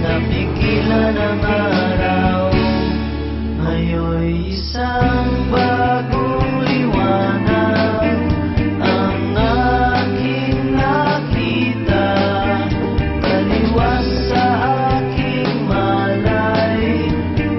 napigilan ang araw. Ngayon'y isang bagong liwanag ang aking nakita. Taliwas sa aking malay,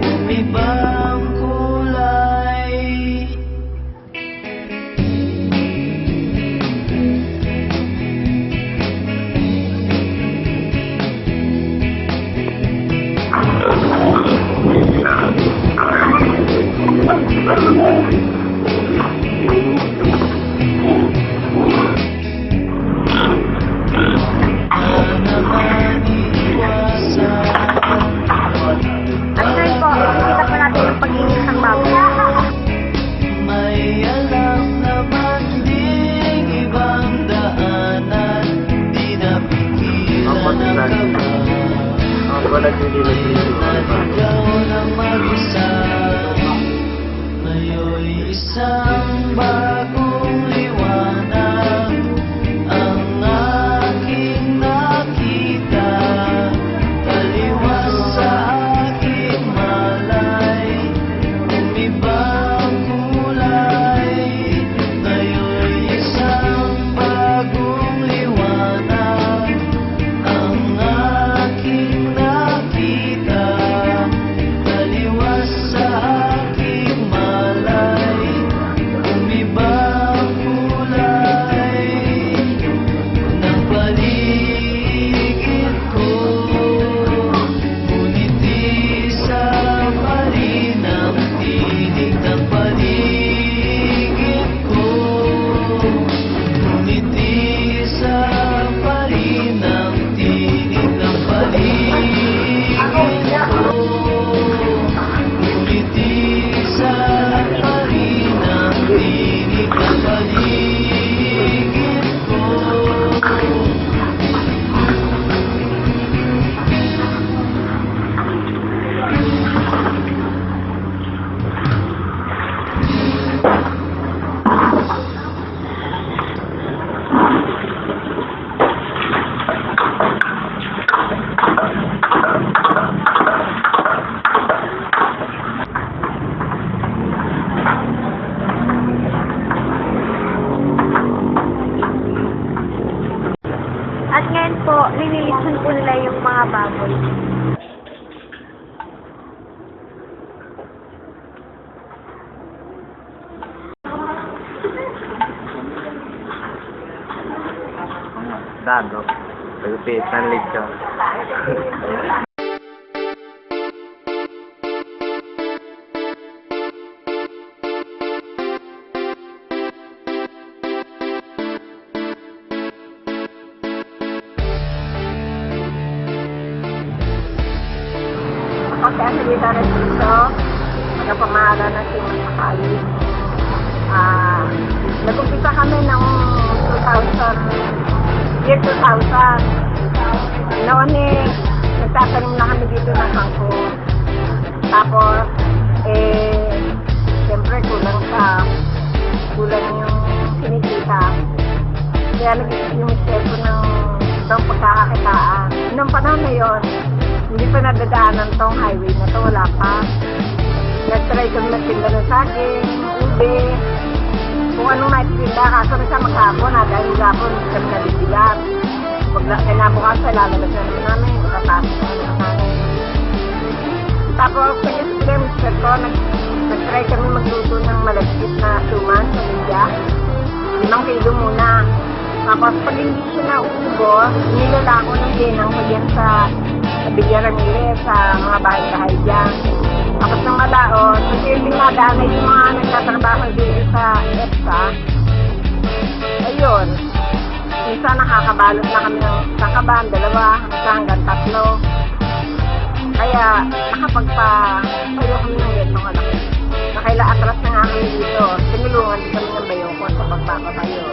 umibang kulay. May alam naman ding ibang daanan, di napigilan ang kaba. Ikaw na mag-isa. Ngayon'y isang bagong liwanag ang aking nakita. Taliwas sa aking malay, umibang kulay. Ngayon'y isang bagong liwanag ang aking nakita. Taliwas sa aking malay, umibang kulay. Ng paligid ko, ngunit isa pa rin ang tinig ng paligid ko. Ngunit isa pa rin ang tinig ng paligid ko. Ngunit isa pa rin ang tinig ng paligid ko. At ngayon po, linilisan po nila yung mga baboy. Dado. Pagpitan lechon. Kasi ang salita rin dito, magpamahala na si Makali. Nag-umpisa kami ng 2000. Noon nagtatanim na kami dito ng kangkong. Tapos, siyempre kulang yung sinikita. Kaya nag-isip yung mister ng itong pagkakakitaan. Noong panahon na yun, hindi pa nadadaanan tong highway na to, wala pa. Nag-try kami magtinda ng saging, ube, kung anong maitinda. Kaso na sa maghapon, dahil maghapon, hindi kami nabibilang. Kinabukasan, lalabas na naman namin, nakapasok na naman namin. Tapos, pag-isip ko, mister ko, nag-try kami magluto ng malagkit na suman sa India. 5 kilo muna. Tapos, pag hindi siya naubos, nilala ko ng ginang ko dyan sa Bilyara nila sa mga bahay-bahay dyan. Tapos ng malaon, kasi dinadaan na yung mga nagtatrabaho dito sa EPSA. Ayun. Minsan nakakabalot na kami ng kakaban, 2 hanggang 3. Kaya nakapagpapayo kami ng ganitong kalaki. Nakaila atras na nga kami dito. Tinulungan din kami ng bayoko sa pagpapatayo.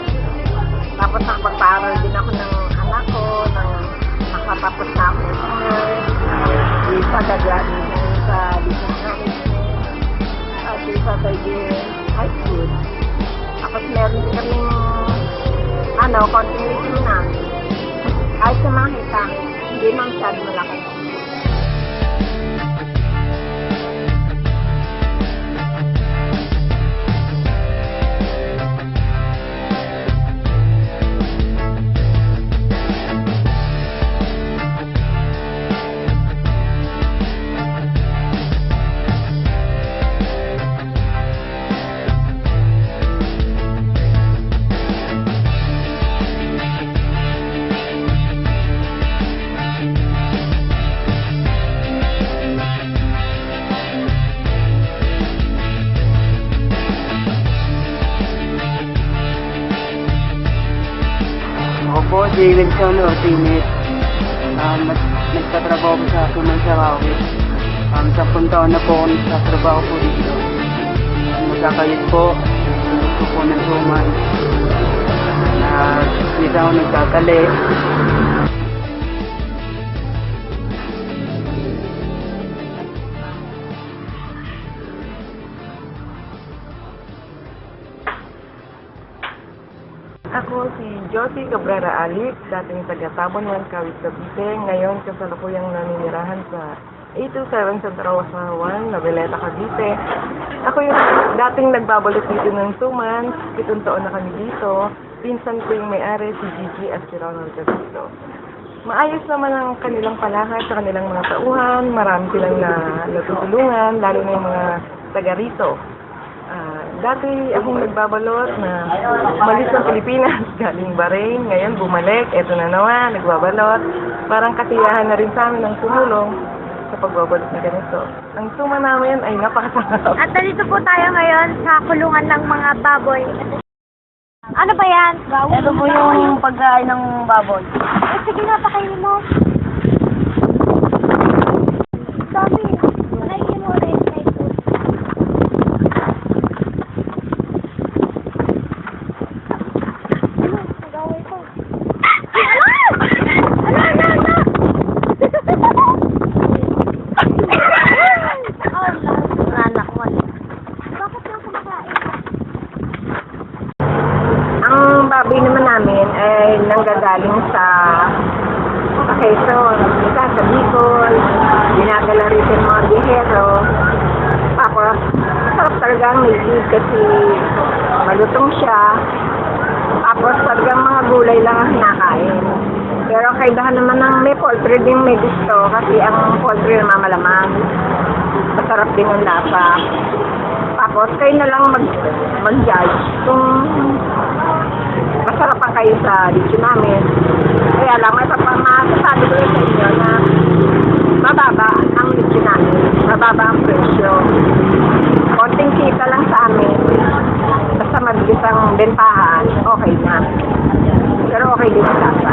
Tapos nakapagparal din ako ng anak ko, nakatapos na ako sa nurse, isa gagraduate na sa business management, at isa sa high school. Tapos meron din kaming konting na. Kahit sa mga kita, hindi man masyado malaki. David John Ortiz. Nagtatrabaho po sa Tuman Sarawi. 10 taon na po ako nagtatrabaho po dito. Magkakayit po. Gusto po ng Tuman. Dito ako nagtatali. Ako si Josie Cabrera Alix, dating taga Tabon 1, Kawit, Cavite. Ngayon kasalukuyang naninirahan sa 827 Santa Rosa 1, Noveleta, Cavite. Ako yung dating nagbabalot dito ng 2 months, 7 taon na kami dito. Pinsan ko yung may-ari, si Gigi at si Ronald Casito. Maayos naman ang kanilang palakad sa kanilang mga tauhan, marami silang natutulungan, lalo na yung mga taga rito. Dati akong nagbabalot na umalis ng Pilipinas, galing Bahrain, ngayon bumalik, eto na naman, nagbabalot. Parang katiyahan na rin sa amin ng tumulong sa pagbabalot na ganito. Ang tuma namin ay napakasarap. At nandito po tayo ngayon sa kulungan ng mga baboy. Ano ba yan? Ito po yung pagkain ng baboy. Sige na, pakainin mo. Dami. Pakainin mo rin. Nag-away ko. Anak mo. Bakit yung kumakain? Ang baboy naman namin ay nanggagaling sa Quezon, isa sa Bicol, dinadala rin yung mga bihero. Tapos, masarap talaga ang native kasi malutong siya. Tapos, talagang mga gulay lang ang kinakain. Pero kaibahan naman ng may poultry din may gusto kasi ang poultry naman malamang. Masarap din ang lasa. Tapos, kayo na lang mag-judge kung masarap pa kayo sa dito namin. Kaya lang, may masasabi ko sa inyo na mababa ang dito namin. Mababa ang presyo. Konting kita lang sa amin. Basta mabilis ang bentahan, okay na. Pero okay din ang lasa.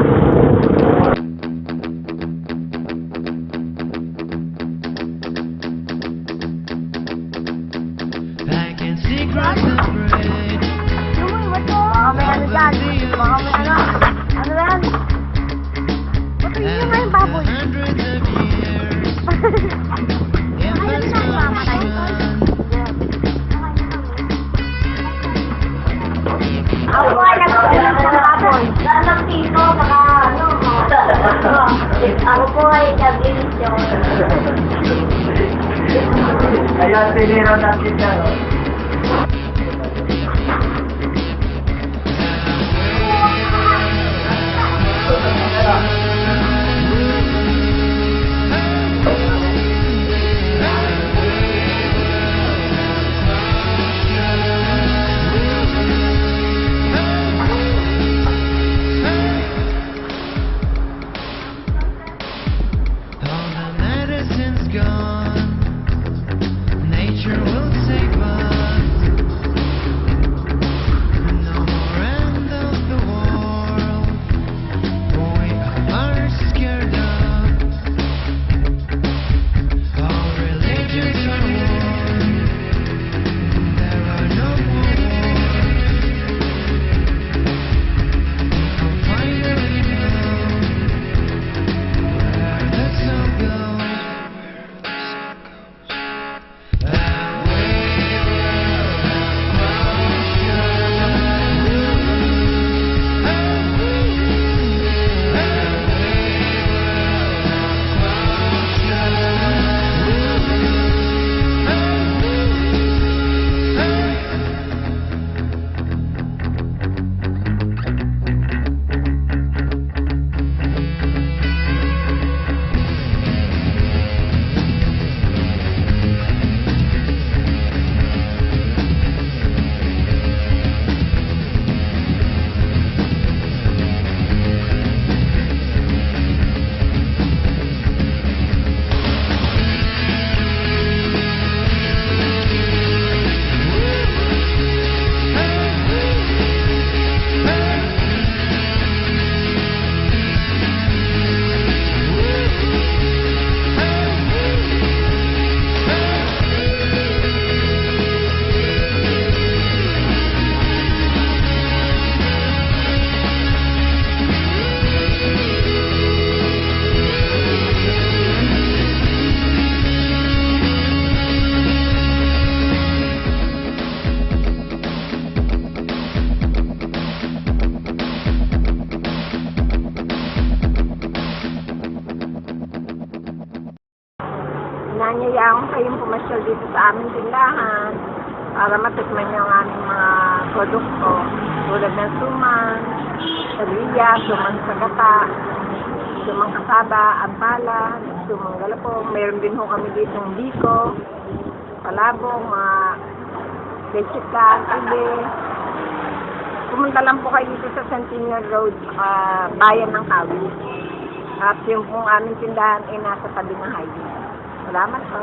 I can see across the bridge. Baka may ano dyan. Baka may ano. Ano yan? Ba't yun nga yung baboy? Hundreds of years. Infants will run. Ako ay nagpapalala ng baboy. Lalang dito, baka ano. Ako po ay nag-inisyon. Ayan, sinira natin na, no? All the medicine's gone. Nature will save us. inanyayaan ko kayong pumasyal dito sa aming tindahan para matikman niyo ang aming mga produkto tulad ng suman, sariya, suman sa gata, sumang kasaba, ampala, sumang galapong. Meron din ho kami dito ng biko, palabong, mga lechika, tabi. Pumunta lang po kayo dito sa Centennial Road, bayan ng Kawit. At yung pong aming tindahan ay nasa tabi ng highway. Salamat po.